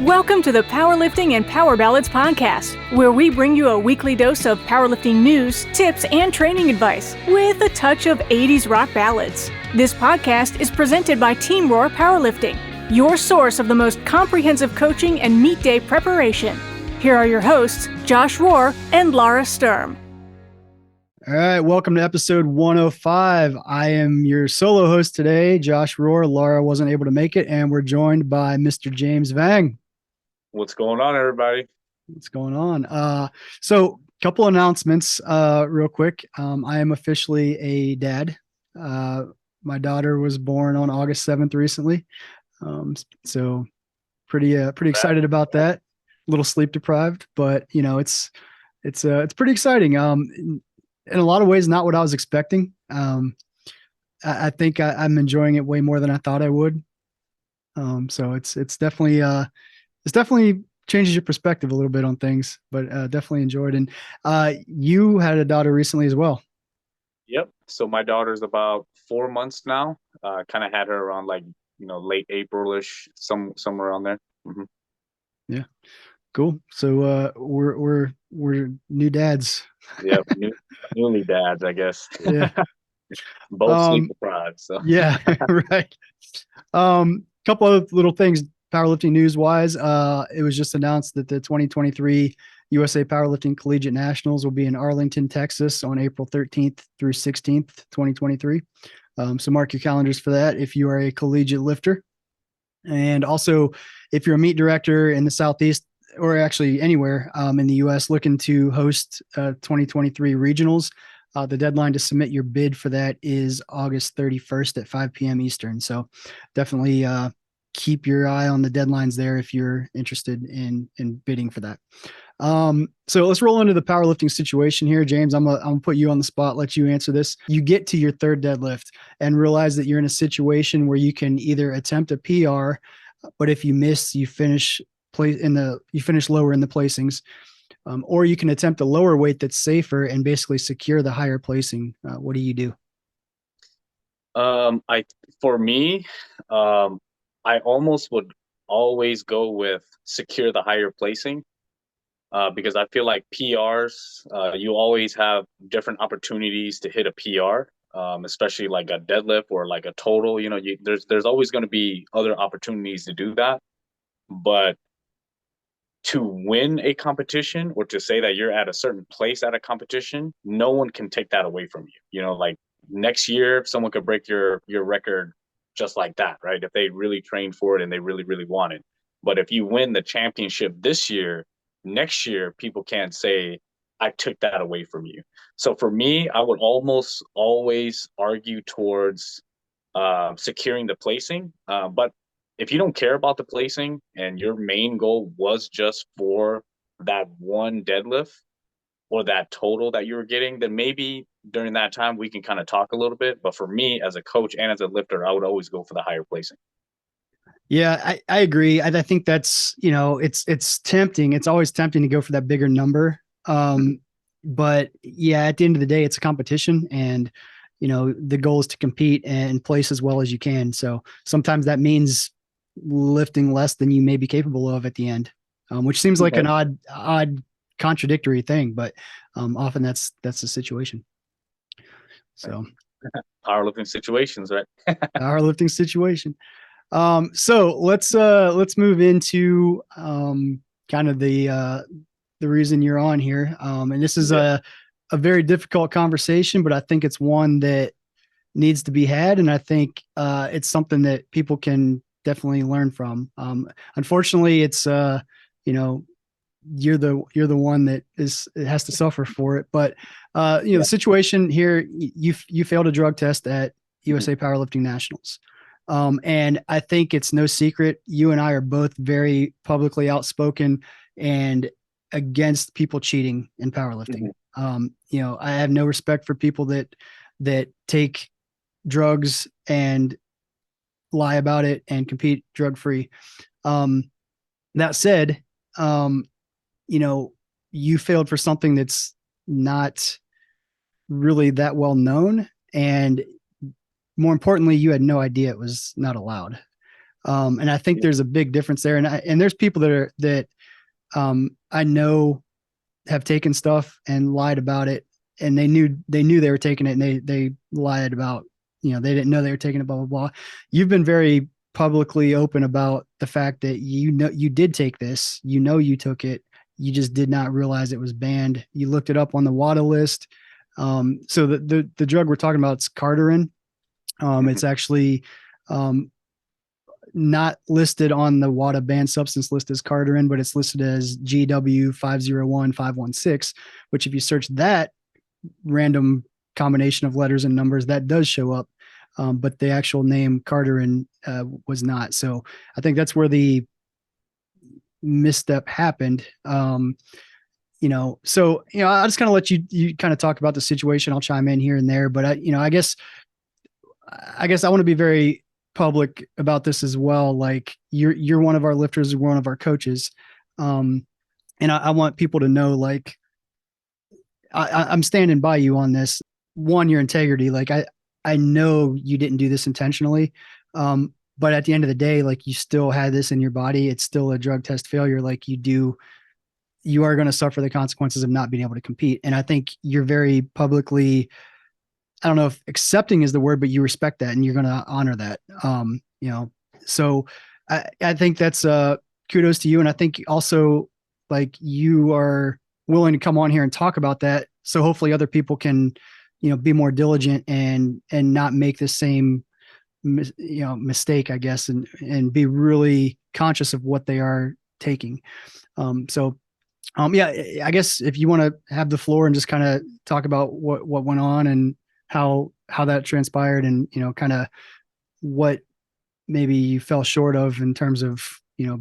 Welcome to the Powerlifting and Power Ballads podcast, where we bring you a weekly dose of powerlifting news, tips, and training advice with a touch of 80s rock ballads. This podcast is presented by Team Rohr Powerlifting, your source of the most comprehensive coaching and meet day preparation. Here are your hosts, Josh Rohr and Laura Sturm. All right, welcome to episode 105. I am your solo host today, Josh Rohr. Laura wasn't able to make it, and we're joined by Mr. James Vang. What's going on, everybody? What's going on? So a couple announcements real quick. I am officially a dad. My daughter was born on August 7th recently. So pretty excited about that. A little sleep deprived, but you know, it's pretty exciting. In a lot of ways, not what I was expecting. I think I'm enjoying it way more than I thought I would. So it's definitely changes your perspective a little bit on things, but definitely enjoyed. And you had a daughter recently as well. Yep. So my daughter's about 4 months now. Kind of had her around late April-ish, somewhere around there. Mm-hmm. Yeah. Cool. So we're new dads. Yep, newly dads, I guess. Yeah. Both sleep deprived. So yeah, right. Couple of little things powerlifting news wise. It was just announced that the 2023 USA Powerlifting Collegiate Nationals will be in Arlington, Texas on April 13th through 16th, 2023. So mark your calendars for that if you are a collegiate lifter. And also, if you're a meet director in the Southeast, or actually anywhere in the U.S. looking to host 2023 regionals, the deadline to submit your bid for that is August 31st at 5 p.m. Eastern. So definitely keep your eye on the deadlines there if you're interested in bidding for that. So let's roll into the powerlifting situation here. James, I'm gonna put you on the spot, let you answer this. You get to your third deadlift and realize that you're in a situation where you can either attempt a PR, but if you miss, you finish lower in the placings, or you can attempt a lower weight that's safer and basically secure the higher placing. What do you do? I almost would always go with secure the higher placing, because I feel like PRs, you always have different opportunities to hit a PR, especially like a deadlift or like a total. You know, there's always going to be other opportunities to do that, but to win a competition or to say that you're at a certain place at a competition, no one can take that away from you. You know, like next year, someone could break your record just like that, right? If they really trained for it and they really, really want it. But if you win the championship this year, next year, people can't say, I took that away from you. So for me, I would almost always argue towards securing the placing. But if you don't care about the placing and your main goal was just for that one deadlift or that total that you were getting, then maybe during that time we can kind of talk a little bit. But for me as a coach and as a lifter, I would always go for the higher placing. Yeah, I agree. I think that's, it's tempting. It's always tempting to go for that bigger number. But yeah, at the end of the day, it's a competition, and the goal is to compete and place as well as you can. So sometimes that means lifting less than you may be capable of at the end, which seems like an odd contradictory thing, but often that's the situation. So powerlifting situations, right? Powerlifting situation. So let's move into kind of the reason you're on here. And this is a very difficult conversation, but I think it's one that needs to be had, and I think it's something that people can definitely learn from. Unfortunately, it's you're the one that has to suffer for it. But the situation here, you failed a drug test at USA Powerlifting Nationals. And I think it's no secret, you and I are both very publicly outspoken and against people cheating in powerlifting. I have no respect for people that take drugs and lie about it and compete drug free. That said, you failed for something that's not really that well known, and more importantly, you had no idea it was not allowed. And I think there's a big difference there. And there's people that I know have taken stuff and lied about it, and they knew they were taking it, and they lied about, they didn't know they were taking it, blah, blah, blah. You've been very publicly open about the fact that you did take this, you took it, you just did not realize it was banned. You looked it up on the WADA list. So the drug we're talking about is Carterin. It's actually not listed on the WADA banned substance list as Carterin, but it's listed as GW 501516, which if you search that random combination of letters and numbers, that does show up. But the actual name Carterin was not. So I think that's where the misstep happened. So, I'll just kind of let you kind of talk about the situation. I'll chime in here and there, but I guess I want to be very public about this as well. Like you're one of our lifters, one of our coaches. And I want people to know, like, I'm standing by you on this. One, your integrity. Like I know you didn't do this intentionally. But at the end of the day, like, you still had this in your body. It's still a drug test failure. Like you are going to suffer the consequences of not being able to compete. And I think you're very publicly, I don't know if accepting is the word, but you respect that and you're going to honor that. So I think that's kudos to you. And I think also, like, you are willing to come on here and talk about that. So hopefully other people can, be more diligent and not make the same, mistake, I guess, and be really conscious of what they are taking. Yeah, I guess if you want to have the floor and just kind of talk about what went on and how that transpired, and kind of what maybe you fell short of in terms of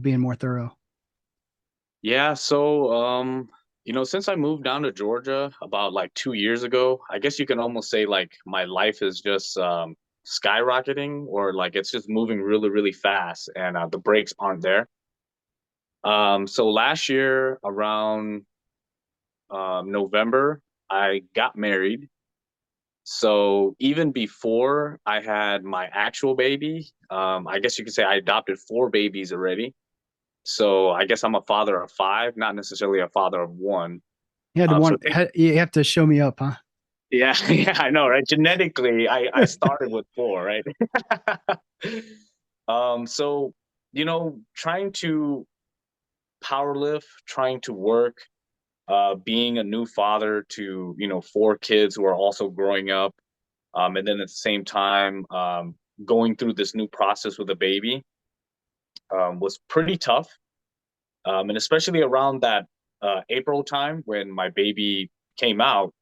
being more thorough. Yeah, so since I moved down to Georgia about like 2 years ago, I guess you can almost say like my life is just skyrocketing, or like it's just moving really, really fast, and the brakes aren't there. So last year around November, I got married. So even before I had my actual baby, I guess you could say I adopted four babies already. So I guess I'm a father of five, not necessarily a father of one. So You have to show me up, huh? yeah, yeah, I know, right? Genetically, I started with four, right? So trying to power lift, trying to work, being a new father to four kids who are also growing up, and then at the same time going through this new process with a baby was pretty tough. And especially around that April time when my baby came out,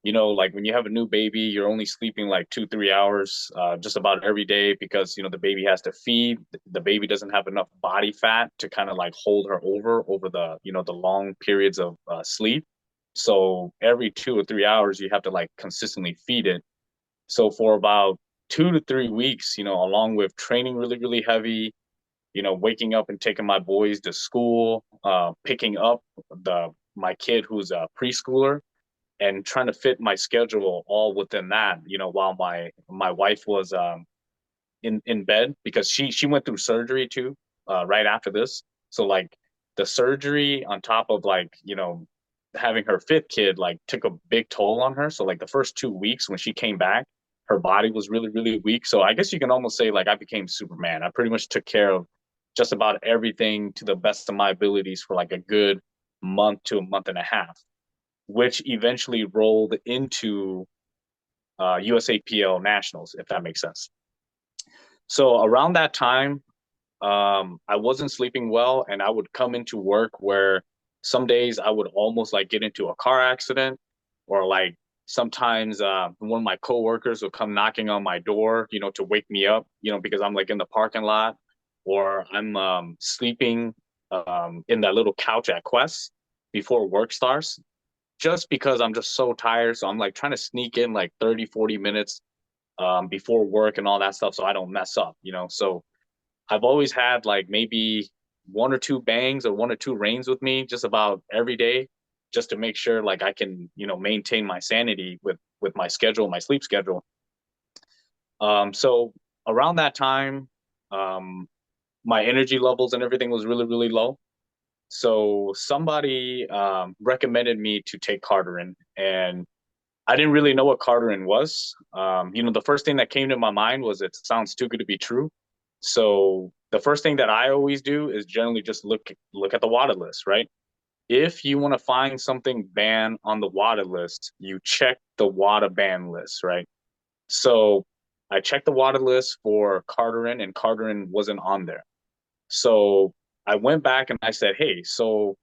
like when you have a new baby, you're only sleeping like 2-3 hours just about every day because, the baby has to feed. The baby doesn't have enough body fat to kind of like hold her over the, the long periods of sleep. So every 2 or 3 hours, you have to like consistently feed it. So for about 2 to 3 weeks, along with training really, really heavy, waking up and taking my boys to school, picking up my kid who's a preschooler, and trying to fit my schedule all within that, while my wife was in bed because she went through surgery too, right after this. So like the surgery on top of like, having her fifth kid like took a big toll on her. So like the first 2 weeks when she came back, her body was really, really weak. So I guess you can almost say like I became Superman. I pretty much took care of just about everything to the best of my abilities for like a good month to a month and a half, which eventually rolled into USAPL Nationals, if that makes sense. So around that time, I wasn't sleeping well, and I would come into work where some days I would almost like get into a car accident, or like sometimes one of my coworkers will come knocking on my door, to wake me up, because I'm like in the parking lot, or I'm sleeping in that little couch at Quest before work starts, just because I'm just so tired. So I'm like trying to sneak in like 30-40 minutes before work and all that stuff so I don't mess up. So I've always had like maybe one or two bangs or one or two rains with me just about every day, just to make sure like I can, maintain my sanity with my schedule, my sleep schedule. So around that time, my energy levels and everything was really, really low. So somebody recommended me to take Carterin, and I didn't really know what Carterin was. The first thing that came to my mind was it sounds too good to be true. So the first thing that I always do is generally just look at the WADA list, right? If you want to find something banned on the WADA list, you check the WADA ban list, right? So I checked the WADA list for Carterin, and Carterin wasn't on there. So I went back and I said, hey, so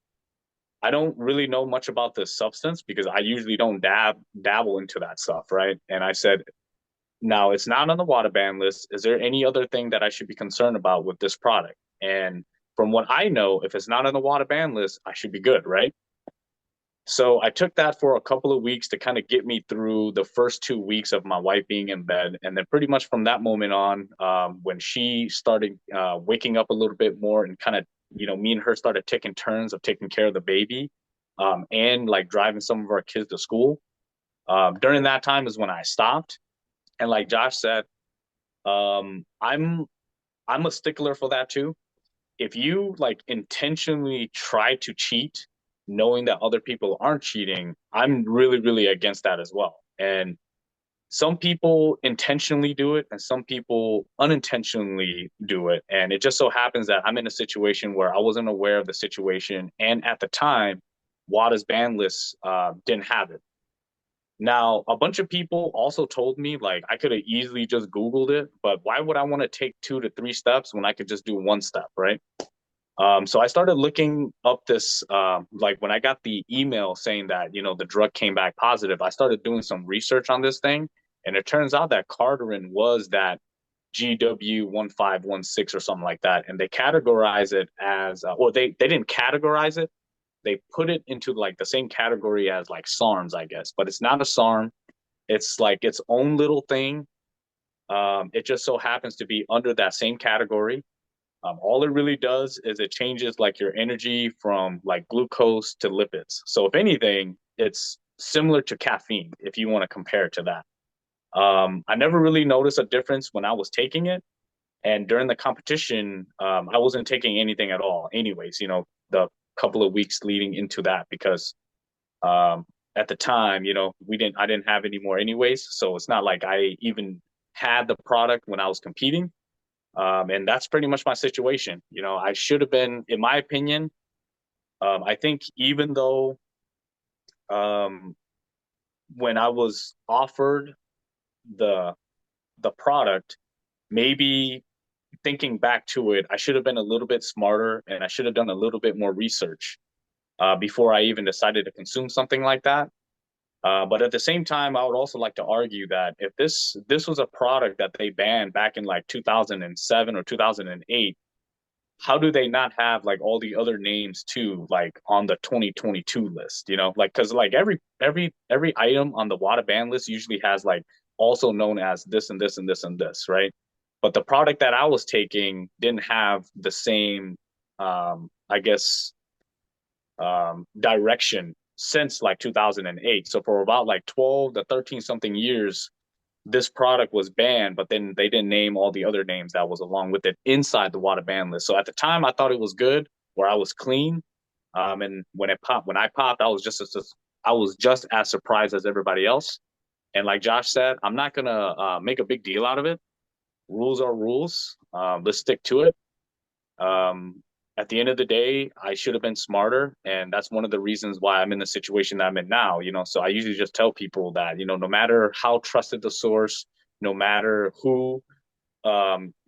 I don't really know much about this substance because I usually don't dabble into that stuff, right? And I said, now it's not on the WADA ban list. Is there any other thing that I should be concerned about with this product? And from what I know, if it's not on the WADA ban list, I should be good, right? So I took that for a couple of weeks to kind of get me through the first 2 weeks of my wife being in bed. And then pretty much from that moment on, when she started waking up a little bit more and kind of, me and her started taking turns of taking care of the baby, and like driving some of our kids to school. During that time is when I stopped. And like Josh said, I'm a stickler for that too. If you like intentionally try to cheat, knowing that other people aren't cheating, I'm really, really against that as well. And some people intentionally do it and some people unintentionally do it. And it just so happens that I'm in a situation where I wasn't aware of the situation. And at the time, WADA's ban list didn't have it. Now, a bunch of people also told me like I could have easily just Googled it, but why would I want to take 2 to 3 steps when I could just do one step, right? So I started looking up this, like when I got the email saying that, the drug came back positive, I started doing some research on this thing. And it turns out that Carterin was that GW1516 or something like that. And they categorize it as, or they didn't categorize it. They put it into like the same category as like SARMs, I guess, but it's not a SARM. It's like its own little thing. It just so happens to be under that same category. All it really does is it changes like your energy from like glucose to lipids. So if anything, it's similar to caffeine if you want to compare it to that. I never really noticed a difference when I was taking it. And during the competition, I wasn't taking anything at all anyways, the couple of weeks leading into that because at the time, I didn't have any more anyways. So it's not like I even had the product when I was competing. And that's pretty much my situation. I should have been, in my opinion, I think even though when I was offered the product, maybe thinking back to it, I should have been a little bit smarter and I should have done a little bit more research before I even decided to consume something like that. But at the same time, I would also like to argue that if this was a product that they banned back in like 2007 or 2008, how do they not have like all the other names too, like on the 2022 list? Like because like every item on the WADA ban list usually has like also known as this and this and this and this, right? But the product that I was taking didn't have the same, I guess, direction since like 2008. So for about like 12 to 13 something years, this product was banned, but then they didn't name all the other names that was along with it inside the WADA ban list. So at the time I thought it was good, where I was clean. And when I popped, I was just as surprised as everybody else. And like Josh said, I'm not gonna make a big deal out of it. Rules are rules. Let's stick to it. At the end of the day, I should have been smarter. And that's one of the reasons why I'm in the situation that I'm in now. So I usually just tell people that, no matter how trusted the source, no matter who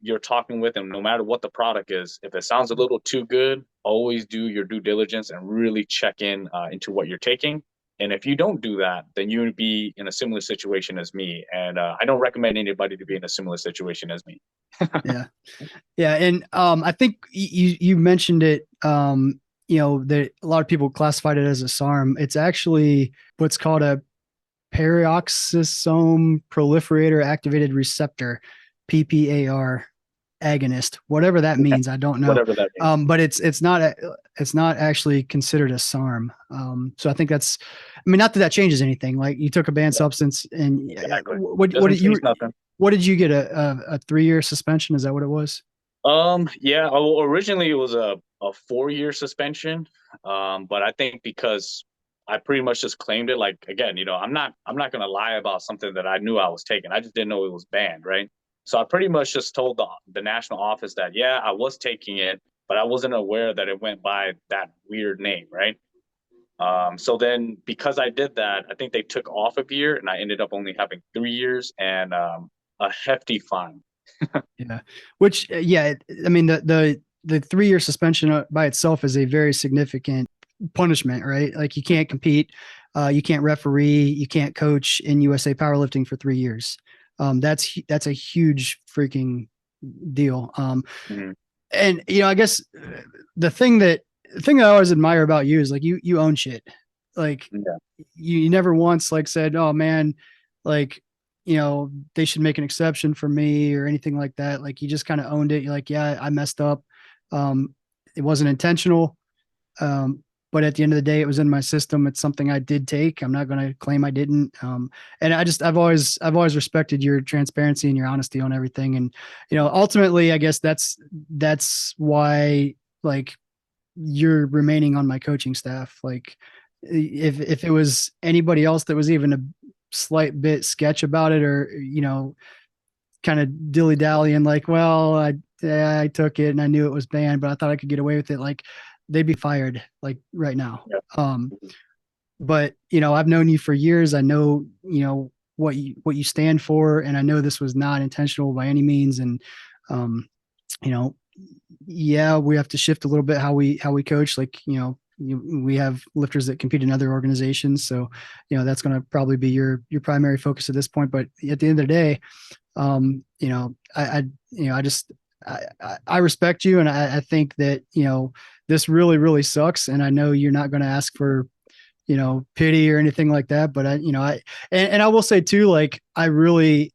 you're talking with, and no matter what the product is, if it sounds a little too good, always do your due diligence and really check into what you're taking. And if you don't do that, then you would be in a similar situation as me. And I don't recommend anybody to be in a similar situation as me. Yeah. Yeah. And I think you mentioned it, that a lot of people classified it as a SARM. It's actually what's called a peroxisome proliferator activated receptor, PPAR agonist, whatever that means. I don't know. Whatever that means. But it's not actually considered a SARM. So I think not that changes anything. Like you took a banned substance and exactly. what did you get? A 3-year suspension? Is that what it was? Yeah, originally it was a 4-year suspension. But I think because I pretty much just claimed it, like, again, I'm not gonna lie about something that I knew I was taking. I just didn't know it was banned, right? So I pretty much just told the national office that, yeah, I was taking it, but I wasn't aware that it went by that weird name, right? So then because I did that, I think they took off a year and I ended up only having 3 years and a hefty fine. Yeah. Which, yeah, I mean, the 3-year suspension by itself is a very significant punishment, right? Like you can't compete, you can't referee, you can't coach in USA powerlifting for 3 years. That's a huge freaking deal. Mhm. And I guess the thing I always admire about you is like you own shit. Like Yeah. you never once like said, "Oh man, like they should make an exception for me," or anything like that. Like you just kind of owned it. You're like, "Yeah, I messed up. It wasn't intentional. Um, but at the end of the day, it was in my system. It's something I did take. I'm not going to claim I didn't. And I've always respected your transparency and your honesty on everything. And, ultimately, I guess that's why, like, you're remaining on my coaching staff. Like, if it was anybody else that was even a slight bit sketch about it, or, kind of dilly dallying, like, well, I took it and I knew it was banned, but I thought I could get away with it. Like, they'd be fired like right now. Yeah. But I've known you for years. I know, what you stand for, and I know this was not intentional by any means. And, um, you know, yeah, we have to shift a little bit how we coach. Like, we have lifters that compete in other organizations, so that's going to probably be your primary focus at this point. But at the end of the day, I just I respect you, and I think that this really really sucks, and I know you're not going to ask for pity or anything like that. But I will say too, like, I really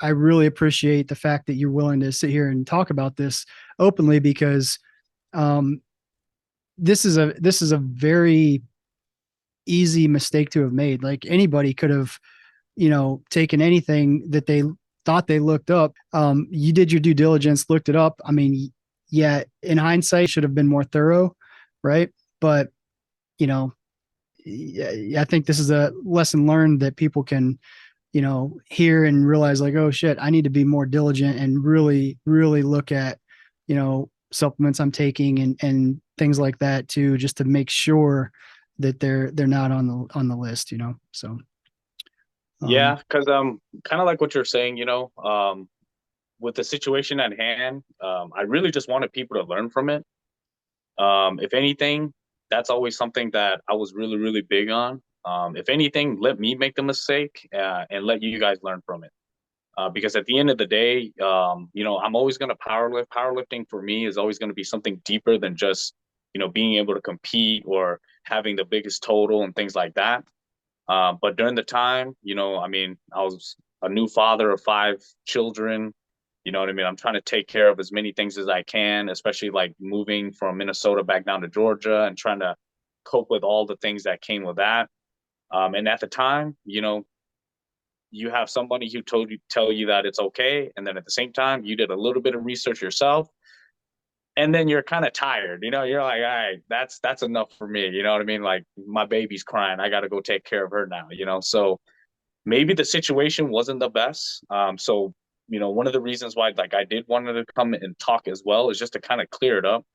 appreciate the fact that you're willing to sit here and talk about this openly, because um, this is a very easy mistake to have made. Like anybody could have taken anything that they thought they looked up. You did your due diligence, looked it up. I mean, yeah, in hindsight, should have been more thorough, right? But you know, I think this is a lesson learned that people can, hear and realize, like, oh shit, I need to be more diligent and really, really look at, supplements I'm taking and things like that too, just to make sure that they're not on the list, So, Yeah, um, because kind of like what you're saying, with the situation at hand, I really just wanted people to learn from it. If anything, that's always something that I was really, really big on. If anything, let me make the mistake and let you guys learn from it. Because at the end of the day, I'm always going to powerlift. Powerlifting for me is always going to be something deeper than just, being able to compete or having the biggest total and things like that. But during the time, I mean, I was a new father of 5 children. You know what I mean? I'm trying to take care of as many things as I can, especially like moving from Minnesota back down to Georgia and trying to cope with all the things that came with that. And at the time, you have somebody who tell you that it's okay, and then at the same time, you did a little bit of research yourself, and then you're kind of tired. You're like, all right, that's enough for me. You know what I mean? Like my baby's crying, I got to go take care of her now. So maybe the situation wasn't the best. So one of the reasons why like I did want to come and talk as well is just to kind of clear it up.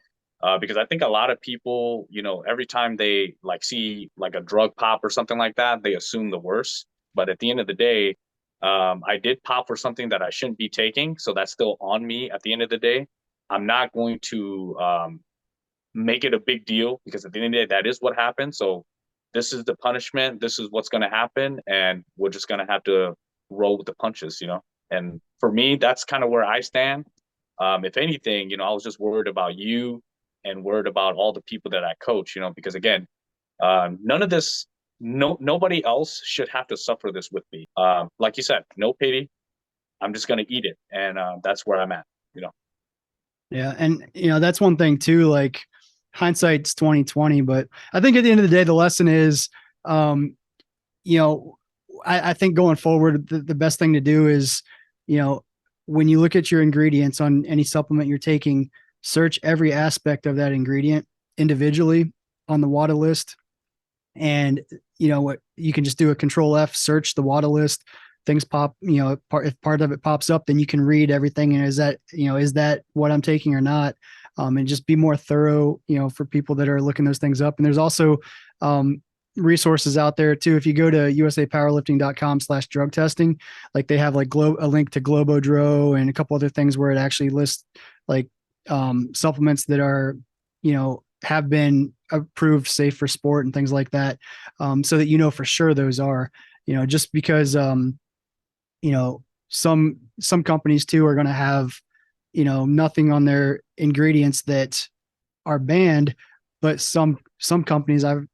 Because I think a lot of people, every time they like see like a drug pop or something like that, they assume the worst. But at the end of the day, I did pop for something that I shouldn't be taking, so that's still on me. At the end of the day, I'm not going to make it a big deal, because at the end of the day, that is what happened. So this is the punishment. This is what's going to happen, and we're just going to have to roll with the punches. And for me, that's kind of where I stand. If anything, I was just worried about you and worried about all the people that I coach. Because again, none of this, nobody else should have to suffer this with me. Like you said, no pity. I'm just going to eat it, and that's where I'm at. You know. yeah. And, that's one thing too, like hindsight's 2020, but I think at the end of the day, the lesson is, um, you know, I think going forward, the best thing to do is, you know, when you look at your ingredients on any supplement you're taking, search every aspect of that ingredient individually on the WADA list. And what you can just do a control F, search the WADA list, things pop, if part of it pops up, then you can read everything. And is that what I'm taking or not? And just be more thorough, for people that are looking those things up. And there's also resources out there too. If you go to usapowerlifting.com/drug testing, like they have like a link to Globodro and a couple other things where it actually lists like supplements that are, have been approved safe for sport and things like that. So that, for sure those are, just because, some companies too are going to have, nothing on their ingredients that are banned, but some companies have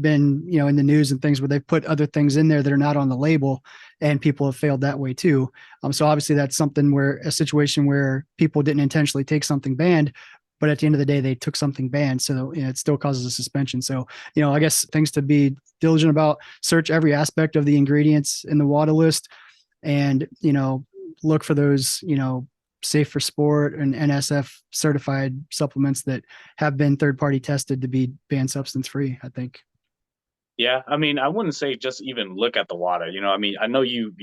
been, in the news and things where they put other things in there that are not on the label, and people have failed that way too. So obviously that's a situation where people didn't intentionally take something banned, but at the end of the day, they took something banned. So it still causes a suspension. So, I guess things to be diligent about: search every aspect of the ingredients in the WADA list, and, look for those, safe for sport and NSF certified supplements that have been third-party tested to be banned substance free, I think. Yeah, I mean, I wouldn't say just even look at the WADA. I mean, I know you've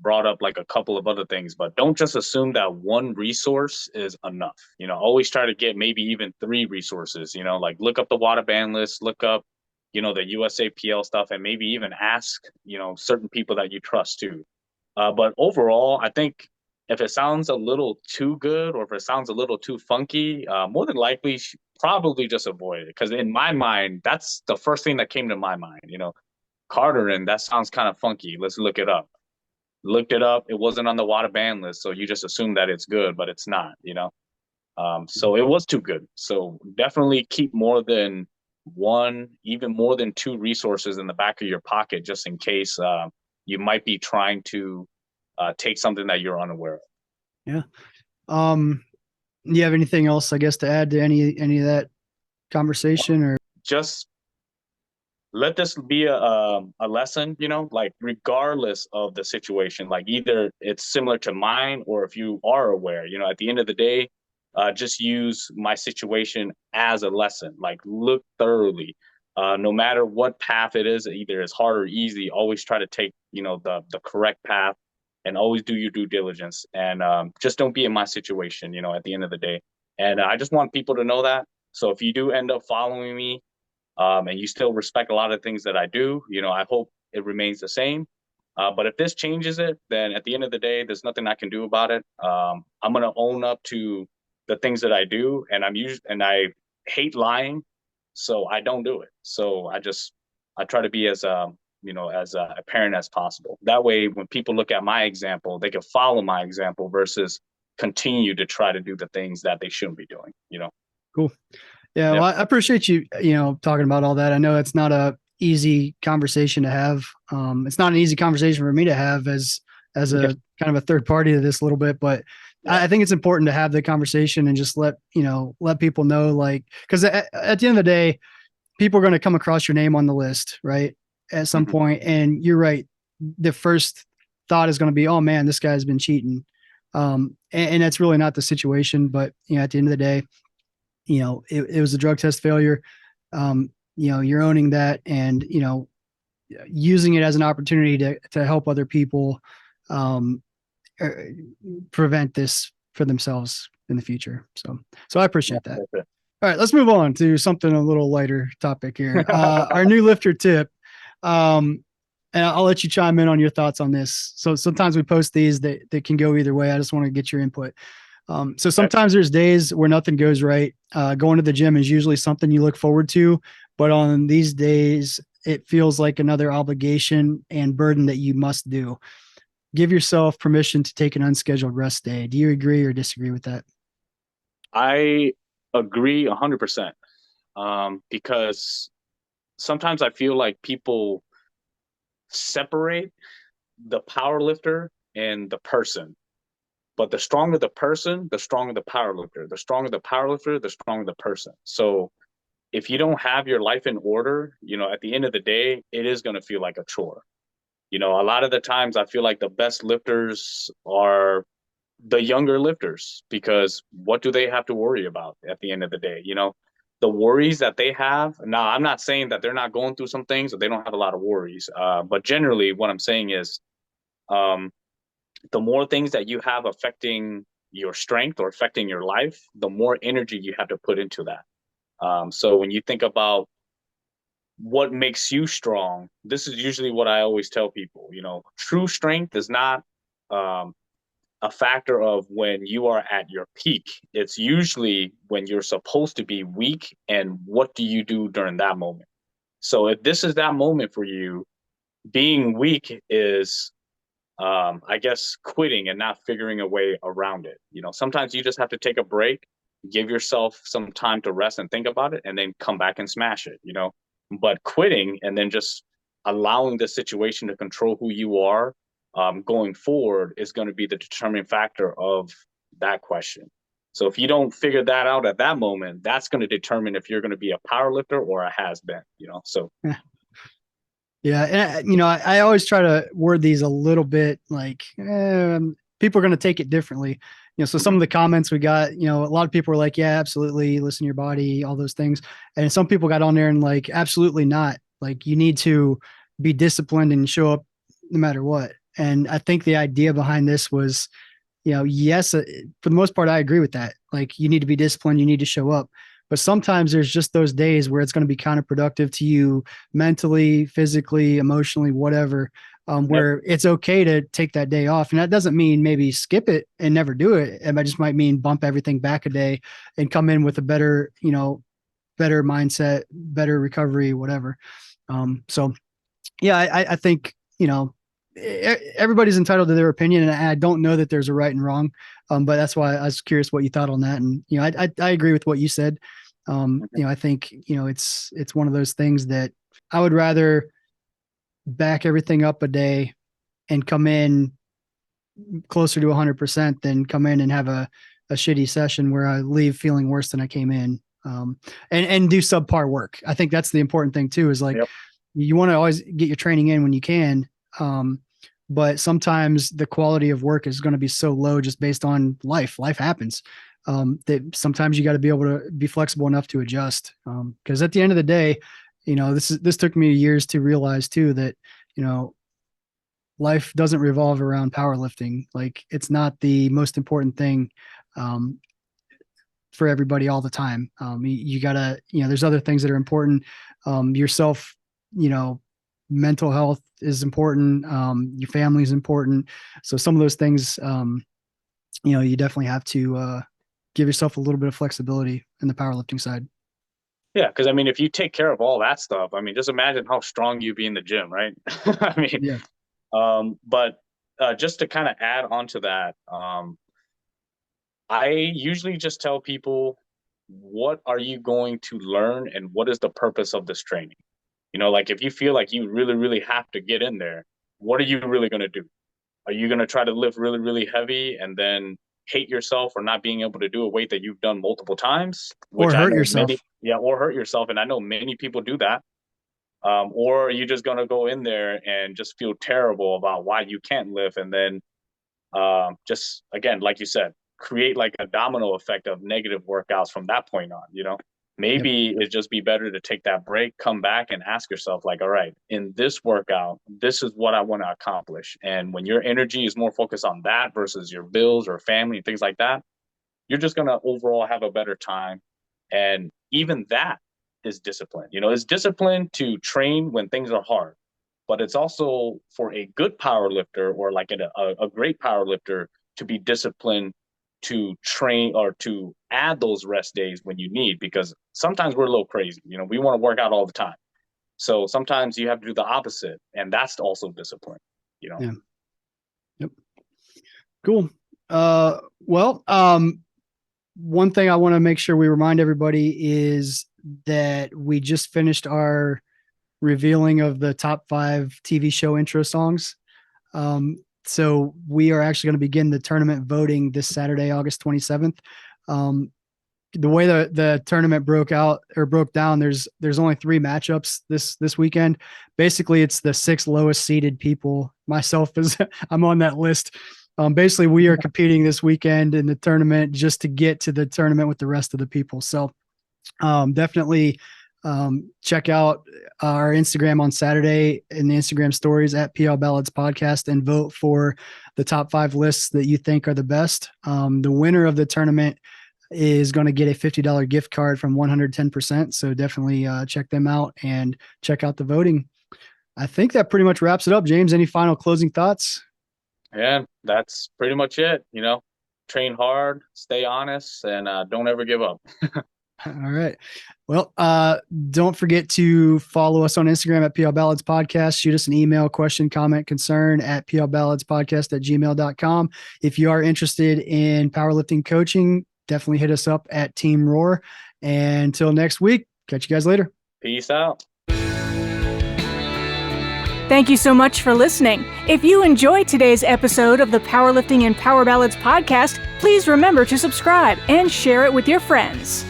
brought up like a couple of other things, but don't just assume that one resource is enough. Always try to get maybe even 3 resources. Like look up the WADA ban list, look up, the USAPL stuff, and maybe even ask, certain people that you trust too. But overall, I think if it sounds a little too good or if it sounds a little too funky, more than likely, probably just avoid it. Because in my mind, that's the first thing that came to my mind. Carterin, that sounds kind of funky. Let's look it up. Looked it up. It wasn't on the WADA ban list, so you just assume that it's good, but it's not. So it was too good. So definitely keep more than 1, even more than 2 resources in the back of your pocket, just in case you might be trying to take something that you're unaware of. Yeah. Do you have anything else, I guess, to add to any of that conversation? Or just let this be a lesson, like regardless of the situation, like either it's similar to mine or if you are aware, at the end of the day, just use my situation as a lesson. Like look thoroughly, no matter what path it is, either it's hard or easy, always try to take, the correct path, and always do your due diligence, and just don't be in my situation, at the end of the day. And I just want people to know that. So if you do end up following me, and you still respect a lot of things that I do, I hope it remains the same. But if this changes it, then at the end of the day, there's nothing I can do about it. I'm going to own up to the things that I do, and I hate lying, so I don't do it. So I try to be as apparent as possible. That way, when people look at my example, they can follow my example versus continue to try to do the things that they shouldn't be doing. Cool. Yeah. Yep. Well, I appreciate you, talking about all that. I know it's not a easy conversation to have. It's not an easy conversation for me to have as a kind of a third party to this a little bit, but I think it's important to have the conversation and just let people know, like, cause at the end of the day, people are going to come across your name on the list, right? At some point. And you're right. The first thought is going to be, oh man, this guy's been cheating. And that's really not the situation, but at the end of the day, it was a drug test failure. You're owning that, and, using it as an opportunity to help other people, prevent this for themselves in the future. So I appreciate that. All right, let's move on to something a little lighter topic here. Our new lifter tip. And I'll let you chime in on your thoughts on this. So sometimes we post these that can go either way. I just want to get your input. So sometimes there's days where nothing goes right. Going to the gym is usually something you look forward to, but on these days, it feels like another obligation and burden that you must do. Give yourself permission to take an unscheduled rest day. Do you agree or disagree with that? I agree 100%. Because sometimes I feel like people separate the power lifter and the person. But the stronger the person, the stronger the power lifter. The stronger the power lifter, the stronger the person. So if you don't have your life in order, at the end of the day, it is going to feel like a chore. You know, a lot of the times I feel like the best lifters are the younger lifters, because what do they have to worry about at the end of the day? You know, the worries that they have. Now, I'm not saying that they're not going through some things or they don't have a lot of worries. But generally, what I'm saying is, um, the more things that you have affecting your strength or affecting your life, the more energy you have to put into that. So when you think about what makes you strong, this is usually what I always tell people. You know, true strength is not um, a factor of when you are at your peak. It's usually when you're supposed to be weak, and what do you do during that moment? So if this is that moment for you, being weak is, I guess, quitting and not figuring a way around it. You know, sometimes you just have to take a break, give yourself some time to rest and think about it, and then come back and smash it, you know. But quitting and then just allowing the situation to control who you are, going forward, is going to be the determining factor of that question. So if you don't figure that out at that moment, that's going to determine if you're going to be a power lifter or a has been, you know. So Yeah. And, I always try to word these a little bit like, people are going to take it differently. So some of the comments we got, a lot of people were like, yeah, absolutely. Listen to your body, all those things. And some people got on there and like, absolutely not. Like, you need to be disciplined and show up no matter what. And I think the idea behind this was, yes, for the most part, I agree with that. Like, you need to be disciplined, you need to show up. But sometimes there's just those days where it's going to be counterproductive to you mentally, physically, emotionally, whatever, where it's okay to take that day off. And that doesn't mean maybe skip it and never do it. It just might mean bump everything back a day and come in with a better, better mindset, better recovery, whatever. So yeah, I think, everybody's entitled to their opinion, and I don't know that there's a right and wrong. But that's why I was curious what you thought on that. And, I agree with what you said. I think, it's one of those things that I would rather back everything up a day and come in closer to 100% than come in and have a shitty session where I leave feeling worse than I came in. And do subpar work. I think that's the important thing too, is like, you want to always get your training in when you can. But sometimes the quality of work is going to be so low just based on life. Life happens. That sometimes you got to be able to be flexible enough to adjust. Because at the end of the day, this took me years to realize too that, life doesn't revolve around powerlifting. Like, it's not the most important thing for everybody all the time. You gotta, there's other things that are important. Yourself, mental health is important. Your family is important. So some of those things, you definitely have to give yourself a little bit of flexibility in the powerlifting side. yeah, because I mean, if you take care of all that stuff, I mean, just imagine how strong you'd be in the gym, right? I mean, Yeah. but just to kind of add on to that, I usually just tell people, what are you going to learn and what is the purpose of this training? You know, like if you feel like you really, really have to get in there, what are you really going to do? Are you going to try to lift really, really heavy and then hate yourself for not being able to do a weight that you've done multiple times, Or which I hurt know yourself. many, yeah, or hurt yourself. And I know many people do that. Or are you just going to go in there and just feel terrible about why you can't lift, and then just, again, like you said, create like a domino effect of negative workouts from that point on, you know? Yep. Maybe it'd just be better to take that break, come back and ask yourself, like, all right, in this workout, this is what I want to accomplish. And when your energy is more focused on that versus your bills or family and things like that, you're just going to overall have a better time. And even that is discipline. You know, it's discipline to train when things are hard, but it's also for a good power lifter, or like a great power lifter, to be disciplined to train or to add those rest days when you need, because sometimes we're a little crazy. You know, we want to work out all the time. So sometimes you have to do the opposite. And that's also discipline, you know? Yeah. Yep. Cool. Well, one thing I want to make sure we remind everybody is that we just finished our revealing of the top 5 TV show intro songs. So we are actually going to begin the tournament voting this Saturday, August 27th. the way the tournament broke down, there's only 3 matchups this weekend. Basically, it's the 6 lowest seeded people. Myself I'm on that list. Basically, we are competing this weekend in the tournament just to get to the tournament with the rest of the people. So definitely check out our Instagram on Saturday in the Instagram stories at PL Ballads Podcast and vote for the top 5 lists that you think are the best. The winner of the tournament is going to get a $50 gift card from 110%. So definitely check them out and check out the voting. I think that pretty much wraps it up. James, any final closing thoughts? Yeah, that's pretty much it. Train hard, stay honest, and don't ever give up. All right. Well, don't forget to follow us on Instagram at PL Ballads Podcast. Shoot us an email, question, comment, concern at plballadspodcast@gmail.com. If you are interested in powerlifting coaching, definitely hit us up at Team Rohr. And until next week, catch you guys later. Peace out. Thank you so much for listening. If you enjoyed today's episode of the Powerlifting and Power Ballads podcast, please remember to subscribe and share it with your friends.